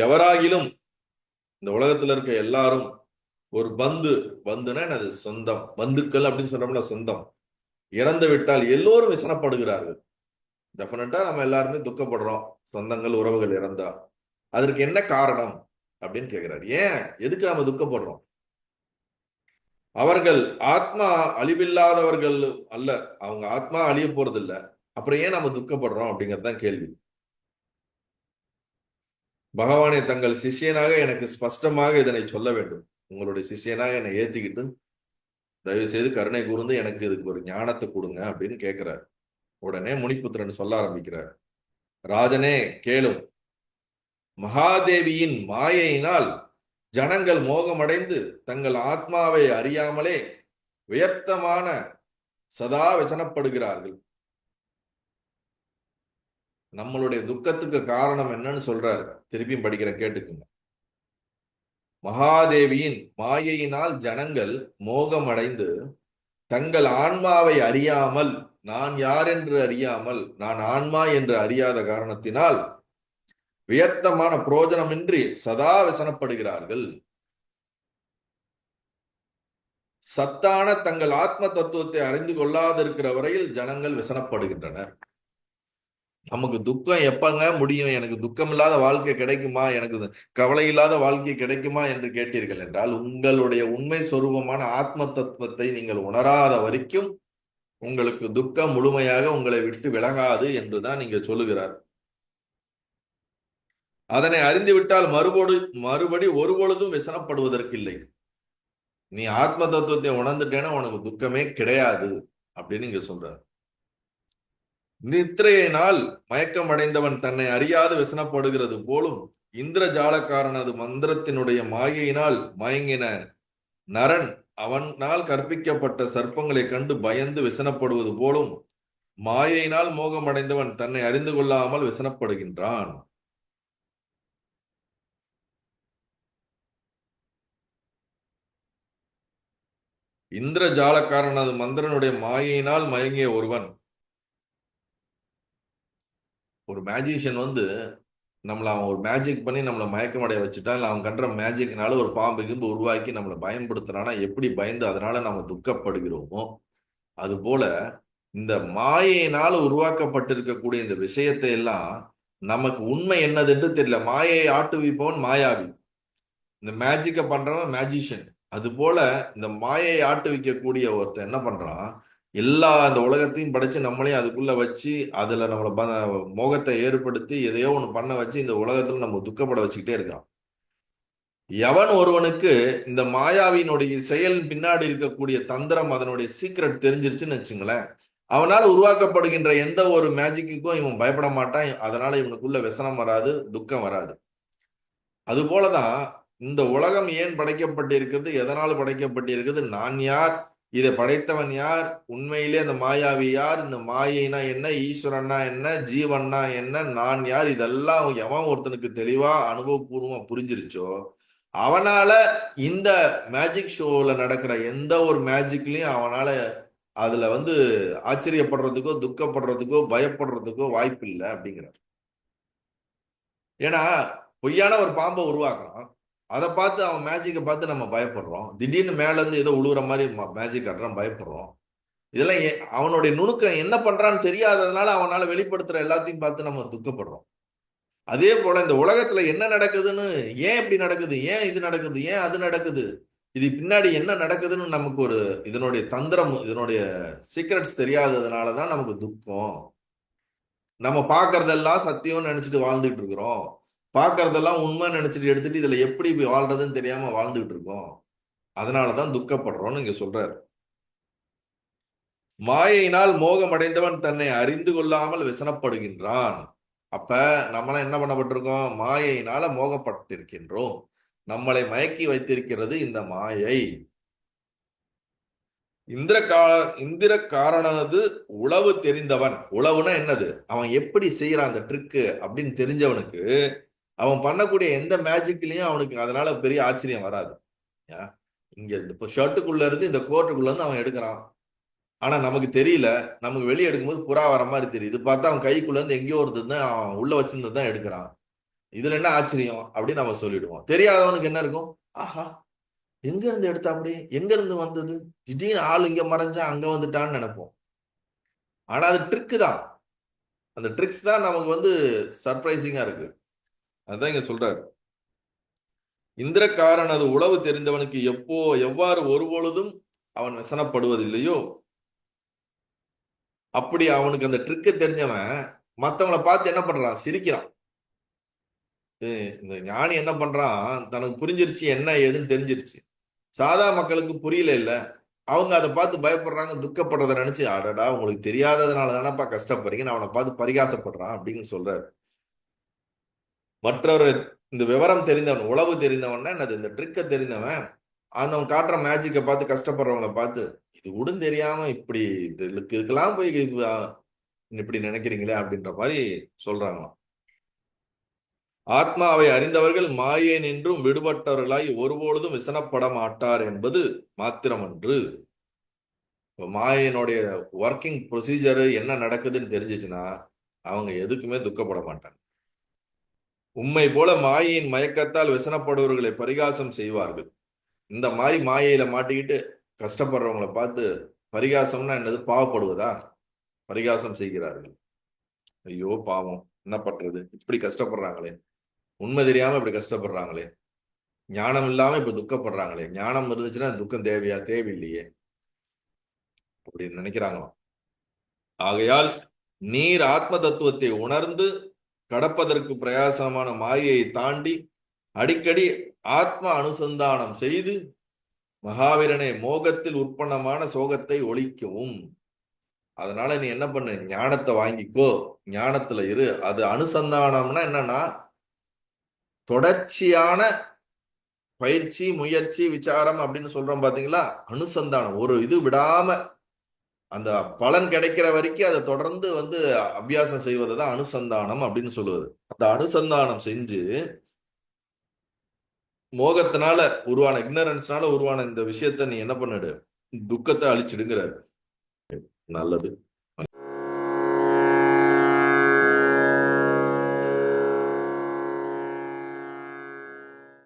எவராகிலும் இந்த உலகத்துல இருக்க எல்லாரும் ஒரு பந்துனா அது சொந்தம், பந்துக்கள் அப்படின்னு சொல்றோம்ல, சொந்தம் இறந்து விட்டால் எல்லோரும் விசனப்படுகிறார்கள். டெஃபினட்டா நம்ம எல்லாருமே துக்கப்படுறோம் சொந்தங்கள் உறவுகள் இறந்தா. அதற்கு என்ன காரணம் அப்படின்னு கேட்கிறார். ஏன், எதுக்கு நம்ம துக்கப்படுறோம்? அவர்கள் ஆத்மா அழிவில்லாதவர்கள் அல்ல, அவங்க ஆத்மா அழிய போறது இல்ல, அப்புறம் ஏன் நம்ம துக்கப்படுறோம் அப்படிங்கறதுதான் கேள்வி. பகவானை தங்கள் சிஷியனாக எனக்கு ஸ்பஷ்டமாக இதனை சொல்ல வேண்டும். உங்களுடைய சிஷியனாக என்னை ஏத்திக்கிட்டு தயவு செய்து கருணை கூர்ந்து எனக்கு இதுக்கு ஒரு ஞானத்தை கொடுங்க அப்படின்னு கேட்கிறார். உடனே முனிபுத்திரன் சொல்ல ஆரம்பிக்கிறார். ராஜனே கேளும், மகாதேவியின் மாயையினால் ஜனங்கள் மோகமடைந்து தங்கள் ஆத்மாவை அறியாமலே வியர்த்தமான சதா வச்சனப்படுகிறார்கள். நம்மளுடைய துக்கத்துக்கு காரணம் என்னன்னு சொல்றாரு. திருப்பியும் படிக்கிற கேட்டுக்குங்க. மகாதேவியின் மாயையினால் ஜனங்கள் மோகமடைந்து தங்கள் ஆன்மாவை அறியாமல், நான் யார் என்று அறியாமல், நான் ஆன்மா என்று அறியாத காரணத்தினால் வியர்த்தமான புரோஜனமின்றி சதா விசனப்படுகிறார்கள். சத்தான தங்கள் ஆத்ம தத்துவத்தை அறிந்து கொள்ளாதிருக்கிற வரையில் ஜனங்கள் விசனப்படுகின்றனர். நமக்கு துக்கம் எப்பங்க முடியும்? எனக்கு துக்கம் இல்லாத வாழ்க்கை கிடைக்குமா, எனக்கு கவலை இல்லாத வாழ்க்கை கிடைக்குமா என்று கேட்டீர்கள் என்றால், உங்களுடைய உண்மை சொரூபமான ஆத்ம தத்துவத்தை நீங்கள் உணராத வரைக்கும் உங்களுக்கு துக்கம் முழுமையாக உங்களை விட்டு விலகாது என்றுதான் நீங்க சொல்லுகிறார். அதனை அறிந்துவிட்டால் மறுபடி ஒருபொழுதும் விசனப்படுவதற்கு இல்லை. நீ ஆத்ம தத்துவத்தை உணர்ந்துட்டேன்னா உனக்கு துக்கமே கிடையாது அப்படின்னு இங்க சொல்றார். நித்திரையினால் மயக்கம் அடைந்தவன் தன்னை அறியாது விசனப்படுகிறது போலும், இந்திரஜாலக்காரனது மந்திரத்தினுடைய மாயையினால் மயங்கின நரன் அவனால் கற்பிக்கப்பட்ட சர்ப்பங்களை கண்டு பயந்து விசனப்படுவது போலும் மாயையினால் மோகமடைந்தவன் தன்னை அறிந்து கொள்ளாமல் விசனப்படுகின்றான். இந்திரஜாலக்காரனது மந்திரனுடைய மாயையினால் மயங்கிய ஒருவன், ஒரு மேஜிஷியன் நம்மளை அவன் ஒரு மேஜிக் பண்ணி நம்மளை மயக்கமடைய வச்சுட்டா, இல்லை அவன் கண்ட மேஜிக்னால ஒரு பாம்பு கிம்பு உருவாக்கி நம்மளை பயன்படுத்துறானா எப்படி பயந்து அதனால நம்ம துக்கப்படுகிறோமோ, அது போல இந்த மாயையினால் உருவாக்கப்பட்டிருக்கக்கூடிய இந்த விஷயத்தை எல்லாம் நமக்கு உண்மை என்னதுன்னு தெரியல. மாயையை ஆட்டுவிப்பவன் மாயாவி, இந்த மேஜிக்கை பண்றவன் மேஜிஷியன். அது போல இந்த மாயை ஆட்டு வைக்கக்கூடிய ஒருத்தன் என்ன பண்றான், எல்லா இந்த உலகத்தையும் படைச்சு நம்மளையும் அதுக்குள்ள வச்சு அதுல நம்மளை மோகத்தை ஏற்படுத்தி எதையோ ஒண்ணு பண்ண வச்சு இந்த உலகத்துல நம்ம துக்கப்பட வச்சுக்கிட்டே இருக்கிறான். எவன் ஒருவனுக்கு இந்த மாயாவினுடைய செயல் பின்னாடி இருக்கக்கூடிய தந்திரம், அதனுடைய சீக்ரெட் தெரிஞ்சிருச்சுன்னு வச்சுங்களேன், அவனால உருவாக்கப்படுகின்ற எந்த ஒரு மேஜிக்குக்கும் இவன் பயப்பட மாட்டான். அதனால இவனுக்குள்ள व्यसனம் வராது, துக்கம் வராது. அது போலதான் இந்த உலகம் ஏன் படைக்கப்பட்டிருக்கிறது, எதனால் படைக்கப்பட்டிருக்கிறது, நான் யார், இதை படைத்தவன் யார், உண்மையிலே அந்த மாயாவி யார், இந்த மாயைனா என்ன, ஈஸ்வரன்னா என்ன, ஜீவன்னா என்ன, நான் யார், இதெல்லாம் எவன் ஒருத்தனுக்கு தெளிவா அனுபவபூர்வமா புரிஞ்சிருச்சோ அவனால இந்த மேஜிக் ஷோல நடக்கிற எந்த ஒரு மேஜிக்லயும் அவனால அதுல ஆச்சரியப்படுறதுக்கோ துக்கப்படுறதுக்கோ பயப்படுறதுக்கோ வாய்ப்பு இல்லை அப்படிங்கிறார். ஏன்னா பொய்யான ஒரு பாம்பை உருவாக்குறான், அதை பார்த்து அவன் மேஜிக்கை பார்த்து நம்ம பயப்படுறோம். திடீர்னு மேல இருந்து ஏதோ உழுவுற மாதிரி மேஜிக் காட்டுறான், பயப்படுறோம். இதெல்லாம் அவனுடைய நுணுக்கம் என்ன பண்றான்னு தெரியாததுனால அவனால வெளிப்படுத்துற எல்லாத்தையும் பார்த்து நம்ம துக்கப்படுறோம். அதே போல இந்த உலகத்துல என்ன நடக்குதுன்னு, ஏன் இப்படி நடக்குது, ஏன் இது நடக்குது, ஏன் அது நடக்குது, இது பின்னாடி என்ன நடக்குதுன்னு நமக்கு ஒரு இதனுடைய தந்திரம், இதனுடைய சீக்ரெட்ஸ் தெரியாததுனாலதான் நமக்கு துக்கம். நம்ம பார்க்கறதெல்லாம் சத்தியம்னு நினைச்சிட்டு வாழ்ந்துட்டு இருக்கிறோம், பார்க்கறதெல்லாம் உண்மை நினைச்சிட்டு எடுத்துட்டு இதுல எப்படி வாழ்றதுன்னு தெரியாம வாழ்ந்துட்டு இருக்கோம். அதனாலதான் துக்கப்படுறோம்னு இங்க சொல்றாரு. மாயையினால் மோகம் அடைந்தவன் தன்னை அறிந்து கொள்ளாமல் விசனப்படுகின்றான். அப்ப நம்மளாம் என்ன பண்ணப்பட்டிருக்கோம், மாயையினால மோகப்பட்டிருக்கின்றோம். நம்மளை மயக்கி வைத்திருக்கிறது இந்த மாயை. இந்திர காரணனது உளவு தெரிந்தவன், உளவுனா என்னது, அவன் எப்படி செய்யறான் அந்த ட்ரிக்கு அப்படின்னு தெரிஞ்சவனுக்கு அவன் பண்ணக்கூடிய எந்த மேஜிக்லயும் அவனுக்கு அதனால பெரிய ஆச்சரியம் வராது. இங்க இந்த ஷர்ட்டுக்குள்ள இருந்து இந்த கோட்டுக்குள்ள இருந்து அவன் எடுக்கிறான், ஆனா நமக்கு தெரியல, நமக்கு வெளியே எடுக்கும்போது புறா வர மாதிரி தெரியுது, பார்த்தா அவன் கைக்குள்ள இருந்து எங்கேயோ ஒருத்தர் தான் அவன் உள்ள வச்சிருந்தது தான் எடுக்கிறான். இதுல என்ன ஆச்சரியம் அப்படின்னு நம்ம சொல்லிடுவோம். தெரியாதவனுக்கு என்ன இருக்கும்? ஆஹா, எங்க இருந்து எடுத்தா அப்படி, எங்க இருந்து வந்தது, திடீர்னு ஆள் இங்க மறைஞ்சா அங்க வந்துட்டான்னு நினைப்போம். ஆனா அது ட்ரிக்கு தான். அந்த ட்ரிக்ஸ் தான் நமக்கு வந்து சர்ப்ரைசிங்கா இருக்கு. அதான் இங்க சொல்றாரு. இந்திரக்காரனது உளவு தெரிந்தவனுக்கு எவ்வாறு ஒருபொழுதும் அவன் வசனப்படுவதில்லையோ, அப்படி அவனுக்கு அந்த ட்ரிக்கு தெரிஞ்சவன் மத்தவங்கள பார்த்து என்ன பண்றான்? சிரிக்கிறான். இந்த ஞானி என்ன பண்றான்? தனக்கு புரிஞ்சிருச்சு, என்ன ஏதுன்னு தெரிஞ்சிருச்சு. சாதா மக்களுக்கு புரியல இல்ல. அவங்க அதை பார்த்து பயப்படுறாங்க, துக்கப்படுறத நினைச்சு, அடடா உங்களுக்கு தெரியாததுனால தானப்பா கஷ்டப்படுறீங்கன்னு அவனை பார்த்து பரிகாசப்படுறான் அப்படின்னு சொல்றாரு. மற்றொரு இந்த விவரம் தெரிந்தவன், உளவு தெரிந்தவன் என்னது, இந்த ட்ரிக்க தெரிந்தவன் அந்த காட்டுற மேஜிக்கை பார்த்து கஷ்டப்படுறவங்கள பார்த்து, இது கூட தெரியாம இப்படி இதுக்கெல்லாம் போய் இப்படி நினைக்கிறீங்களே அப்படின்ற மாதிரி சொல்றாங்களாம். ஆத்மாவை அறிந்தவர்கள் மாயை நின்றும் விடுபட்டவர்களாய் ஒருபொழுதும் விசனப்பட மாட்டார் என்பது மாத்திரமன்று. மாயையினுடைய ஒர்க்கிங் ப்ரொசீஜர் என்ன நடக்குதுன்னு தெரிஞ்சிச்சுன்னா அவங்க எதுக்குமே துக்கப்பட மாட்டாங்க. உண்மை போல மாயையின் மயக்கத்தால் விசனப்படுவர்களை பரிகாசம் செய்வார்கள். இந்த மாதிரி மாயையில மாட்டிக்கிட்டு கஷ்டப்படுறவங்களை பார்த்து பரிகாசம்னா என்னது? பாவப்படுவதா? பரிகாசம் செய்கிறார்கள். ஐயோ பாவம், என்ன பண்றது, இப்படி கஷ்டப்படுறாங்களே, உண்மை தெரியாம இப்படி கஷ்டப்படுறாங்களே, ஞானம் இல்லாம இப்ப துக்கப்படுறாங்களே, ஞானம் இருந்துச்சுன்னா துக்கம் தேவையா? தேவையில்லையே அப்படின்னு நினைக்கிறாங்களாம். ஆகையால் நீர் ஆத்ம தத்துவத்தை உணர்ந்து கடப்பதற்கு பிரயாசமான மாயையை தாண்டி அடிக்கடி ஆத்ம அனுசந்தானம் செய்து மகாவீரனை மோகத்தில் உற்பன்னமான சோகத்தை ஒழிக்கவும். அதனால நீ என்ன பண்ணு? ஞானத்தை வாங்கிக்கோ, ஞானத்துல இரு. அது அனுசந்தானம்னா என்னன்னா தொடர்ச்சியான பயிற்சி, முயற்சி, விசாரம் அப்படின்னு சொல்றோம் பாத்தீங்களா? அனுசந்தானம், ஒரு இது விடாம அந்த பலன் கிடைக்கிற வரைக்கும் அதை தொடர்ந்து வந்து அபியாசம் செய்வது தான் அனுசந்தானம் அப்படின்னு சொல்லுவது. அந்த அனுசந்தானம் செஞ்சு மோகத்தினால உருவான, இக்னரன்ஸ்னால உருவான இந்த விஷயத்த நீ என்ன பண்ணிடு? துக்கத்தை அழிச்சிடுங்கிறாரு. நல்லது.